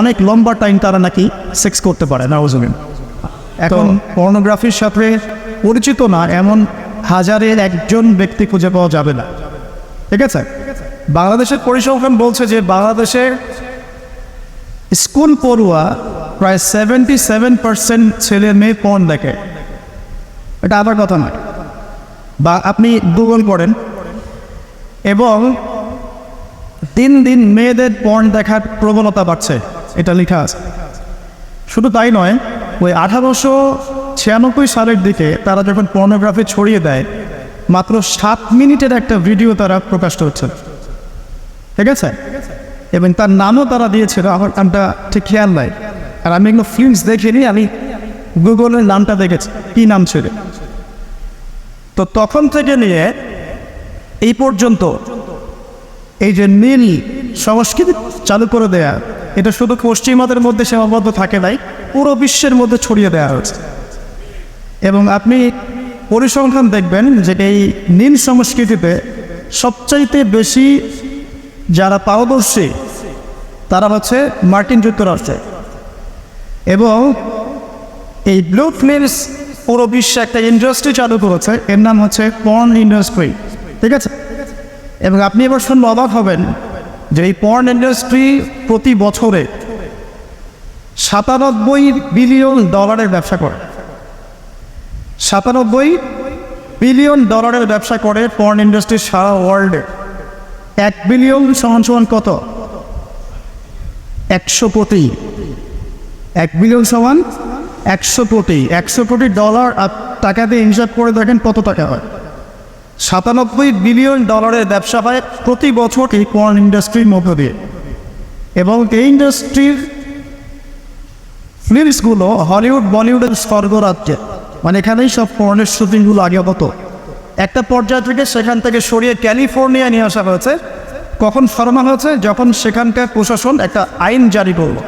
অনেক লম্বা টাইম তারা নাকি সেক্স করতে পারে নাউজুবিন। এখন পর্নোগ্রাফির সাথে পরিচিত না এমন হাজারের একজন ব্যক্তি খুঁজে পাওয়া যাবে না, ঠিক আছে। বাংলাদেশের পরিসংখ্যান বলছে যে বাংলাদেশে স্কুল পড়ুয়া প্রায় 77% ছেলে মেয়ে পর্ন দেখে। এটা আবার কথা নয়, বা আপনি গুগল করেন এবং দিন দিন মেয়েদের পর্ন দেখার প্রবণতা বাড়ছে, এটা লেখা আছে। শুধু তাই নয়, ওই 1896 সালের দিকে তারা যখন পর্নোগ্রাফি ছড়িয়ে দেয়, মাত্র 7 মিনিটের একটা ভিডিও তারা প্রকাশ করছে, ঠিক আছে। এবং তার নামও তারা দিয়েছিল, আমার নামটা ঠিক খেয়াল নাই, আর আমি এগুলো ফিল্মস দেখিনি, আমি গুগলের নামটা দেখেছি কী নাম ছিল। তো তখন থেকে নিয়ে এই পর্যন্ত এই যে নীল সংস্কৃতি চালু করে দেয়া, এটা শুধু পশ্চিমাদের মধ্যে সীমাবদ্ধ থাকে নাই, পুরো বিশ্বের মধ্যে ছড়িয়ে দেওয়া হয়েছে। এবং আপনি পরিসংখ্যান দেখবেন যে এই নীল সংস্কৃতিতে সবচাইতে বেশি যারা পারদর্শী তারা হচ্ছে মার্কিন যুক্তরাষ্ট্রে। এবং এই ব্লু ফিল্মস পুরো বিশ্বে একটা ইন্ডাস্ট্রি চালু করেছে, এর নাম হচ্ছে পর্ন ইন্ডাস্ট্রি, ঠিক আছে। এবং আপনি এবার শুনলে অবাক হবেন যে এই পর্ন ইন্ডাস্ট্রি প্রতি বছরে $97 বিলিয়ন ব্যবসা করে। $97 বিলিয়ন ব্যবসা করে পর্ন ইন্ডাস্ট্রি সারা ওয়ার্ল্ডে। 1 বিলিয়ন সমান কত? 100 কোটি। 1 বিলিয়ন সমান 100 কোটি। $100 কোটি টাকা দিয়ে হিসাব করে দেখেন কত টাকা হয়। $97 বিলিয়ন ব্যবসা হয় প্রতি বছর এই পর্ন ইন্ডাস্ট্রির মধ্য দিয়ে। এবং এই ইন্ডাস্ট্রির ফিল্মসগুলো হলিউড বলিউডের স্বর্গরাজ্যে, মানে এখানেই সব পর্নের শুটিংগুলো আগে হতো। একটা পর্যায় থেকে সেখান থেকে সরিয়ে ক্যালিফোর্নিয়া নিয়ে আসা হয়েছে। কখন সরানো হয়েছে? যখন সেখানকার প্রশাসন একটা আইন জারি করলো।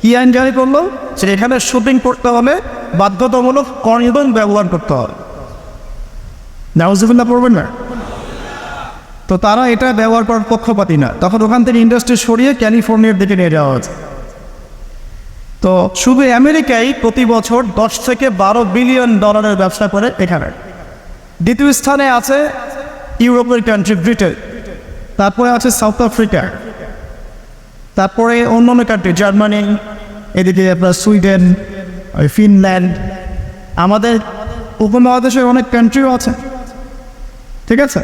কি আইন জারি করলো? যে এখানে শুটিং করতে হলে বাধ্যতামূলক কন্ডোম ব্যবহার করতে হবে। নাউজুবিল্লাহ পড়বেন না? তো তারা এটা ব্যবহার করার পক্ষপাতী না, তখন ওখান থেকে ইন্ডাস্ট্রি সরিয়ে ক্যালিফোর্নিয়ার দিকে নিয়ে যাওয়া হয়েছে। তো শুধু আমেরিকায় প্রতি বছর 10 থেকে 12 বিলিয়ন ডলারের ব্যবসা করে এখানে। দ্বিতীয় স্থানে আছে ইউরোপের কান্ট্রি ব্রিটেন, তারপরে আছে সাউথ আফ্রিকা, তারপরে অন্যান্য কান্ট্রি জার্মানি, এদিকে আপনার সুইডেন, ফিনল্যান্ড, আমাদের উপমহাদেশের অনেক কান্ট্রিও আছে, ঠিক আছে।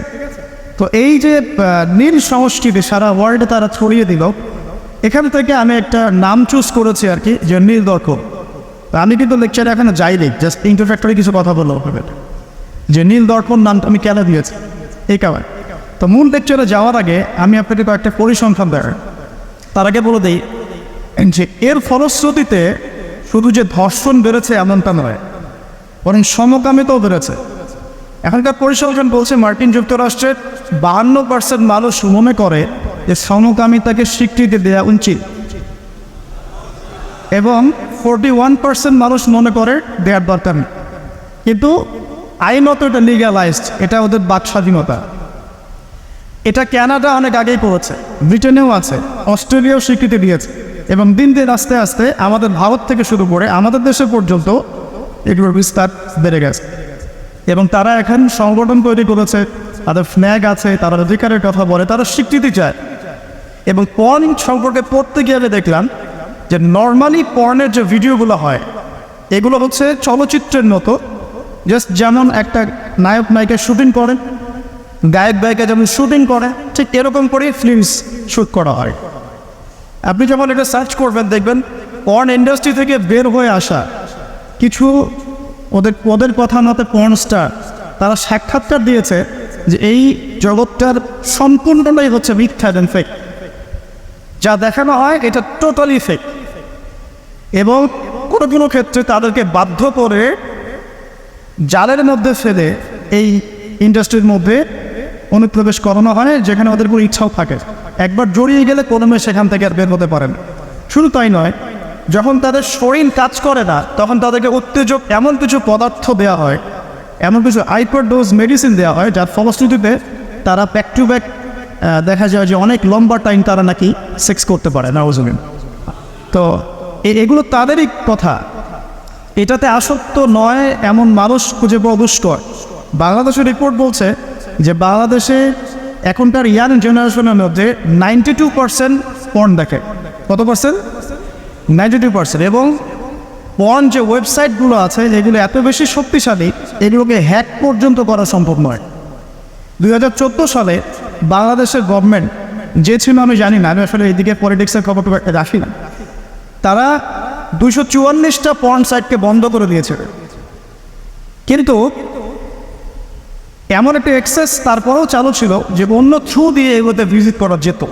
তো এই যে নীল সংস্কৃতি সারা ওয়ার্ল্ডে তারা ছড়িয়ে দিল, এখান থেকে আমি একটা নাম চুজ করেছি আর কি, যে নীল দর্পণ। আমি কিন্তু লেকচারে এখানে যাইনি, জাস্ট ইন্ট্রোডাক্টরি কিছু কথা বলবো হবে যে নীল দর্পণ নামটা আমি কেন দিয়েছি এই কারণে। তো মূল লেকচারে যাওয়ার আগে আমি আপনাকে কয়েকটা পরিসংখ্যান দেখাই। তার আগে বলে দিই যে এর ফলশ্রুতিতে শুধু যে ধর্ষণ বেড়েছে এমনটা নয়, বরং সমকামিতাও বেড়েছে। এখনকার পরিসংখ্যান বলছে মার্কিন যুক্তরাষ্ট্রের 52% মানুষ মনে করে যে সমকামিতাকে স্বীকৃতি দেওয়া উচিত, এবং 41% মানুষ মনে করে দেওয়ার দরকার নেই। কিন্তু আইনত এটা লিগ্যালাইজড, এটা ওদের বাক স্বাধীনতা। এটা কানাডা অনেক আগেই করেছে, ব্রিটেনেও আছে, অস্ট্রেলিয়াও স্বীকৃতি দিয়েছে, এবং দিন দিন আস্তে আস্তে আমাদের ভারত থেকে শুরু করে আমাদের দেশে পর্যন্ত এগুলোর বিস্তার বেড়ে গেছে। এবং তারা এখন সংগঠন তৈরি করেছে, তাদের ফ্ল্যাগ আছে, তারা অধিকারের কথা বলে, তারা স্বীকৃতি চায়। এবং পর্ন সম্পর্কে পড়তে গিয়ে আমি দেখলাম যে নর্মালি পর্নের যে ভিডিওগুলো হয় এগুলো হচ্ছে চলচ্চিত্রের মতো, জাস্ট যেমন একটা নায়ক নায়িকা শুটিং করে, গায়ক গায়িকা যেমন শুটিং করে, ঠিক এরকম করেই ফিল্মস শ্যুট করা হয়। আপনি যখন এটা সার্চ করবেন দেখবেন পর্ন ইন্ডাস্ট্রি থেকে বের হয়ে আসা কিছু ওদের কথা মতে পর্ন স্টার, তারা সাক্ষাৎকার দিয়েছে যে এই জগৎটার সম্পূর্ণটাই হচ্ছে মিথ্যা এবং ফেক। যা দেখানো হয় এটা টোটালি ফেক। এবং কোনো কোনো ক্ষেত্রে তাদেরকে বাধ্য করে জালের মধ্যে ফেলে এই ইন্ডাস্ট্রির মধ্যে অনুপ্রবেশ করানো হয়, যেখানে ওদের কোনো ইচ্ছাও থাকে। একবার জড়িয়ে গেলে কোনো মেয়ে সেখান থেকে আর বের হতে পারে না। শুধু তাই নয়, যখন তাদের শরীর কাজ করে না তখন তাদেরকে উত্তেজক এমন কিছু পদার্থ দেওয়া হয়, এমন কিছু হাইপার ডোজ মেডিসিন দেওয়া হয়, যার ফলশ্রুতিতে তারা ব্যাক টু ব্যাক দেখা যায় যে অনেক লম্বা টাইম তারা নাকি সেক্স করতে পারে নাউজুবিল্লাহ। তো এগুলো তাদেরই কথা। এটাতে আসক্ত নয় এমন মানুষ খুঁজে পাওয়া দুষ্কর। বাংলাদেশের রিপোর্ট বলছে যে বাংলাদেশে এখনকার ইয়াং জেনারেশনের মধ্যে 92% পর্ন দেখে। কত পার্সেন্ট? 92%। এবং পর্ন যে ওয়েবসাইটগুলো আছে যেগুলো এত বেশি শক্তিশালী, এগুলোকে হ্যাক পর্যন্ত করা সম্ভব নয়। 2014 সালে বাংলাদেশের গভর্নমেন্ট যে ছিল, আমি জানি না, আমি আসলে এইদিকে পলিটিক্সের খবর একটা রাখি না, তারা 244টা পর্ন সাইটকে বন্ধ করে দিয়েছে। কিন্তু এমন একটা অ্যাক্সেস তারপরেও চালু ছিল যে অন্য থ্রু দিয়ে এগুলোতে ভিজিট করা যেত।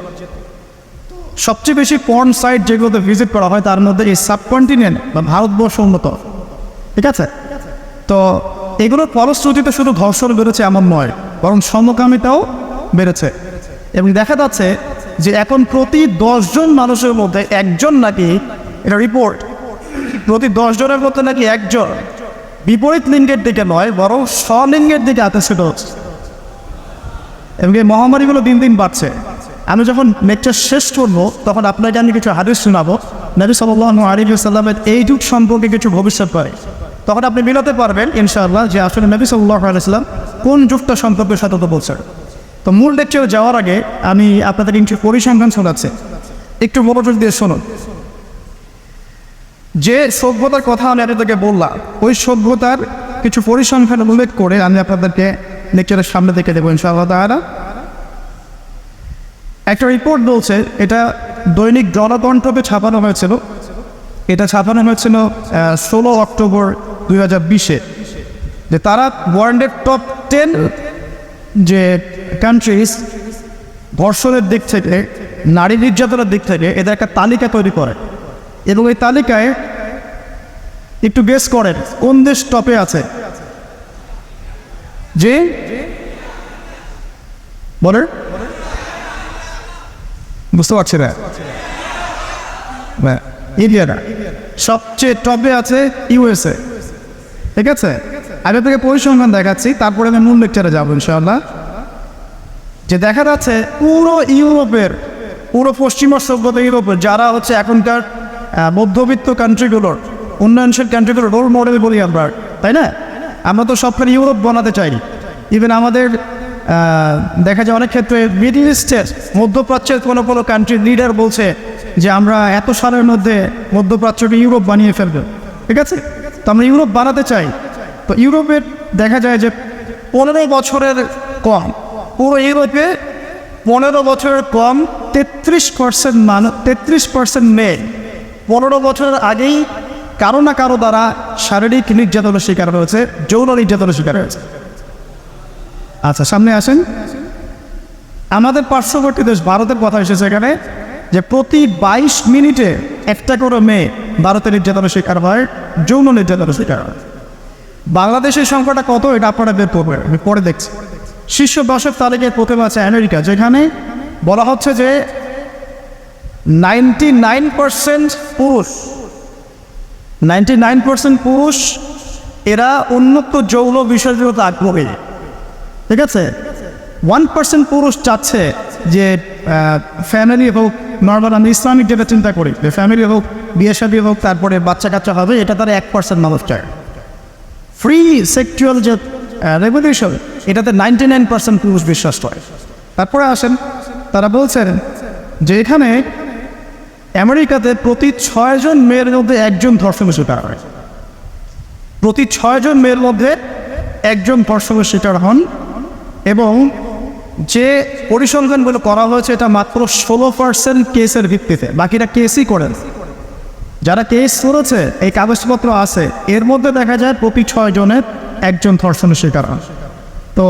সবচেয়ে বেশি পর্ন সাইট যেগুলোতে ভিজিট করা হয় তার মধ্যে এই সাবকন্টিনেন্ট বা ভারতবর্ষ অন্যতম। ঠিক আছে? তো এগুলোর ফলশ্রুতিতে শুধু ধর্ষণ বেড়েছে এমন নয়, বরং সমকামিতাও বেড়েছে। এবং দেখা যাচ্ছে যে এখন প্রতি 10 জন মানুষের মধ্যে একজন নাকি, এটা রিপোর্ট, প্রতি 10 জনের মধ্যে নাকি একজন বিপরীত লিঙ্গের দিকে নয় বরং স্বলিঙ্গের দিকে আকর্ষিত হচ্ছে। এবং এই মহামারীগুলো দিন দিন বাড়ছে। আমি যখন লেকচার শেষ করবো তখন আপনাকে আমি কিছু হাদিস শোনাবো নবী সাল্লাল্লাহু আলাইহি ওয়াসাল্লামের এই যুগ সম্পর্কে কিছু ভবিষ্যৎ করে। তখন আপনি মিলাতে পারবেন ইনশাআল্লাহ যে আসলে নবী সাল্লাল্লাহু আলাইহি ওয়াসাল্লাম কোন যুগটা সম্পর্কে সতত বলছেন। তো মূল লেকচারে যাওয়ার আগে আমি আপনাদের কিছু পরিসংখ্যান শোনাচ্ছি, একটু মনোযোগ দিয়ে শুনুন। যে সভ্যতার কথা আমি আপনাদেরকে বললাম, ওই সভ্যতার কিছু পরিসংখ্যান উল্লেখ করে আমি আপনাদেরকে লেকচারের সামনে দেখে দেবো ইনশাআল্লাহ তাআলা। একটা রিপোর্ট বলছে, এটা দৈনিক জনকণ্ঠকে ছাপানো হয়েছিল। এটা ছাপানো হয়েছিল 16 অক্টোবর 2020-এ, যে তারা ওয়ার্ল্ডের টপ 10 যে কান্ট্রিজ ধর্ষণের দিক থেকে, নারী নির্যাতনের দিক থেকে এদের একটা তালিকা তৈরি করে। এবং এই তালিকায় একটু গেস করেন কোন দেশ টপে আছে? যে বলেন, বুঝতে পারছি না, ইন্ডিয়া না, সবচেয়ে টপে আছে ইউএসএ। ঠিক আছে? আগে থেকে পরিসংখ্যান দেখাচ্ছি, তারপরে আমি মূল লেকচারে যাবো ইনশাআল্লাহ। যে দেখা যাচ্ছে পুরো ইউরোপের, পুরো পশ্চিমা সভ্যতা ইউরোপের যারা হচ্ছে এখনকার মধ্যবিত্ত কান্ট্রিগুলোর, উন্নয়নশীল কান্ট্রিগুলোর রোল মডেল বলি আমরা, তাই না? আমরা তো সবখানে ইউরোপ বানাতে চাই। ইভেন আমাদের দেখা যায় অনেক ক্ষেত্রে মিডল ইস্টের, মধ্যপ্রাচ্যের কোনো কোনো কান্ট্রির লিডার বলছে যে আমরা এত সালের মধ্যে মধ্যপ্রাচ্যকে ইউরোপ বানিয়ে ফেলবো। ঠিক আছে? তো আমরা ইউরোপ বানাতে চাই। তো ইউরোপের দেখা যায় যে 15 বছরের কম, পুরো ইউরোপে 15 বছরের কম 33% মানুষ, 33% মেয়ে 15 বছরের আগেই কারো না কারো দ্বারা শারীরিক নির্যাতনের শিকার হয়েছে, যৌন নির্যাতনের শিকার হয়েছে। আচ্ছা, সামনে আসেন। আমাদের পার্শ্ববর্তী দেশ ভারতের কথা এসেছে এখানে, যে প্রতি 22 মিনিটে একটা করে মেয়ে ভারতের নির্যাতনের শিকার হয়, যৌন নির্যাতনের শিকার হয়। বাংলাদেশের সংখ্যাটা কত এটা আপনারা বের করবেন, আমি পরে দেখছি। শীর্ষ 10-এর তালিকায় প্রথমে আছে আমেরিকা, যেখানে বলা হচ্ছে যে 99% পুরুষ, 99% পুরুষ এরা উন্নত যৌন বিষয়গুলোতে আগ্রহী। ঠিক আছে? 1% পুরুষ চাচ্ছে যে ফ্যামিলি হোক, নর্মাল আমি ইসলামিক যেটা চিন্তা করি যে ফ্যামিলি হোক, বিয়ে শাদী হোক, তারপরে বাচ্চা কাচ্চা হবে, এটা তারা 1% মানুষ চায়। ফ্রি সেক্সুয়াল যে রেভলিউশন, এটাতে 99% পুরুষ বিশ্বাস করে। তারপরে আসেন, তারা বলছেন যে এখানে আমেরিকাতে প্রতি 6 জন মেয়ের মধ্যে একজন ধর্ষণের শিকার হয়। প্রতি 6 জন মেয়ের মধ্যে একজন ধর্ষণের শিকার হন। এবং যে পরিসংখ্যানগুলো করা হয়েছে এটা মাত্র 16% কেসের ভিত্তিতে, বাকিরা কেসই করেন। যারা কেস করেছে, এই কাগজপত্র আছে, এর মধ্যে দেখা যায় প্রতি 6 জনের একজন ধর্ষণের শিকার হন। তো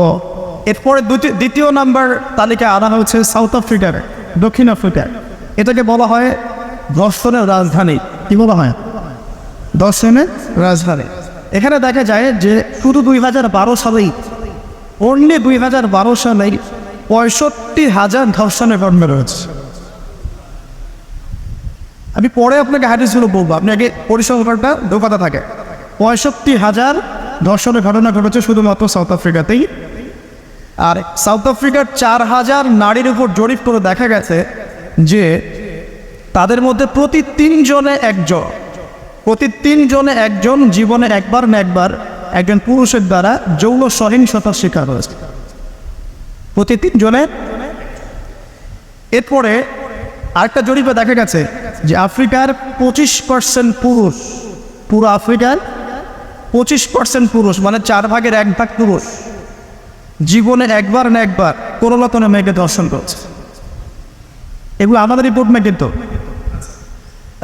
এরপরে দ্বিতীয় নাম্বার তালিকায় আনা হয়েছে সাউথ আফ্রিকার, দক্ষিণ আফ্রিকার। এটাকে বলা হয় ধর্ষণের রাজধানী। কি বলা হয়? ধর্ষণের রাজধানী। এখানে দেখা যায় যে শুধু 2012 সালেই, অনলি 2012 সালেই 65,000 ধর্ষণের ঘটনা রয়েছে। আমি পরে আপনাকে হাদিসগুলো বলবো, আপনি আগে পরিসংখ্যানটা ঢোকাতে থাকে। 65,000 ধর্ষণের ঘটনা ঘটেছে শুধুমাত্র সাউথ আফ্রিকাতেই। আর সাউথ আফ্রিকার 4,000 নারীর উপর জরিপ করে দেখা গেছে যে তাদের মধ্যে প্রতি 3 জনে একজন জীবনে একবার না একবার একজন পুরুষের দ্বারা যৌন সহিংসতার শিকার হয়েছে, প্রতি 3 জনে। এরপরে আরেকটা জরিপে দেখা গেছে যে আফ্রিকার 25% পুরুষ, পুরো আফ্রিকার 25% পুরুষ, মানে 4 ভাগের 1 ভাগ পুরুষ জীবনে একবার না একবার কোনো না কোনো মেয়েকে ধর্ষণ করছে। এগুলো আমাদের রিপোর্ট না, কিন্তু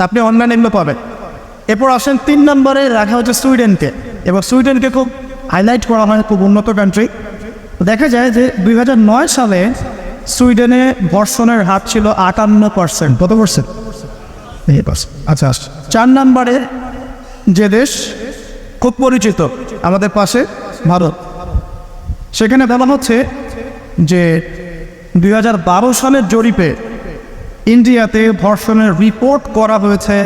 আপনি অনলাইনে এগুলো পাবেন। এরপর আসেন 3 নম্বরে রাখা হচ্ছে সুইডেনকে, এবং সুইডেনকে খুব হাইলাইট করা হয়, খুব উন্নত কান্ট্রি। দেখা যায় যে 2009 সালে সুইডেনে ধর্ষণের হার ছিল 58%। কত পার্সেন্ট? আচ্ছা, 4 নম্বরে যে দেশ খুব পরিচিত আমাদের পাশে, ভারত, সেখানে বলা হচ্ছে যে 2012 সালের জরিপে ইন্ডিয়াতে ধর্ষণের রিপোর্ট করা হয়েছে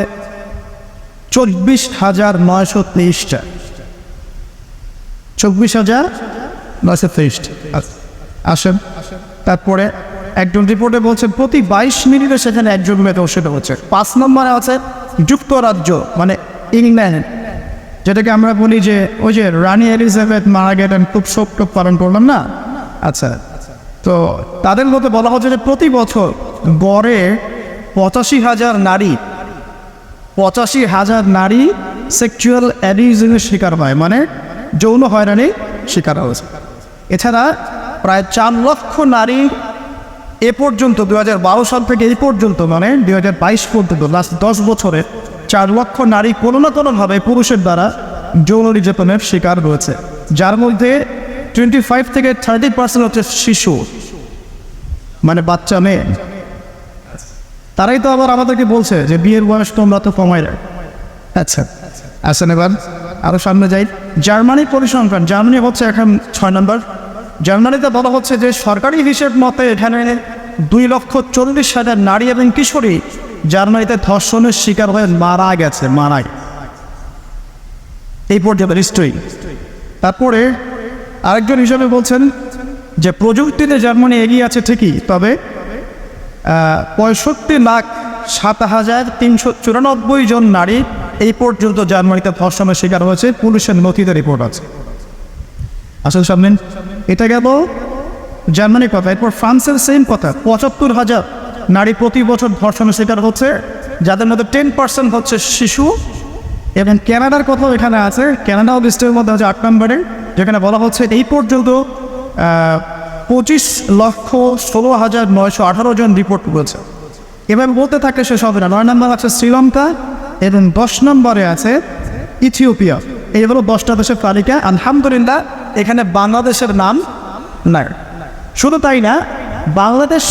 24,923টা। 24,923। আসেন, তারপরে একজন রিপোর্টে বলছেন প্রতি 22 মিনিটে সেখানে একজন মেয়ে ধর্ষিত হচ্ছে। 5 নম্বরে আছে যুক্তরাজ্য, মানে ইংল্যান্ড, যেটাকে আমরা বলি যে ওই যে রানী এলিজাবেথ মারা গেলেন, খুব শোক পালন করলাম না। আচ্ছা, তো তাদের মধ্যে বলা হচ্ছে যে প্রতি বছর গড়ে 85,000 নারী সেক্সুয়াল অ্যাবিউজের শিকার হয়, মানে যৌন হয়রানির শিকার হয়েছে। এছাড়া প্রায় 4 লক্ষ নারী এ পর্যন্ত 2012 সাল থেকে এই পর্যন্ত, মানে 2022 পর্যন্ত, লাস্ট 10 বছরে 4 লক্ষ নারী কোনো না কোনোভাবে পুরুষের দ্বারা যৌন নির্যাতনের শিকার রয়েছে, যার মধ্যে 25 থেকে 30% হচ্ছে শিশু, মানে বাচ্চা মেয়ে। তারাই তো আবার আমাদেরকে বলছে যে বিয়ের বয়স তোমরা তো কমাই রাখ। আচ্ছা, আসেন এবার আরও সামনে যাই। জার্মানি পরিসংখ্যান, জার্মানি হচ্ছে এখন 6 নম্বর। জার্মানিতে বলা হচ্ছে যে সরকারি হিসেব মতে এখানে 2,40,000 নারী এবং কিশোরী জার্মানিতে ধর্ষণের শিকার হয়ে মারা গেছে, এই পর্যন্ত হিস্ট্রি। তারপরে আরেকজন হিসাবে বলছেন যে প্রযুক্তিতে জার্মানি এগিয়ে আছে ঠিকই, তবে 65,07,394 জন নারী এই পর্যন্ত জার্মানিতে ধর্ষণের শিকার হয়েছে, পুলিশের নথিতে রিপোর্ট আছে। আসলে সামনে এটা গেল জার্মানির কথা। এরপর ফ্রান্সের সেম কথা, 75,000 নারী প্রতি বছর ধর্ষণের শিকার হচ্ছে, যাদের মধ্যে 10% হচ্ছে শিশু। এবং কানাডার কথাও এখানে আছে, কানাডাও লিস্টের মধ্যে আছে 8 নম্বরে, যেখানে বলা হচ্ছে এই পর্যন্ত 25,16,918 জন রিপোর্ট করেছে। এবার বলতে থাকে শেষ হবে না। 9 নম্বর আছে শ্রীলঙ্কা, এবং 10 নম্বরে আছে ইথিওপিয়া। এই হলো 10টা দেশের তালিকা। আলহামদুলিল্লাহ এখানে বাংলাদেশের নাম নাই। শুধু তাই না, বাংলাদেশ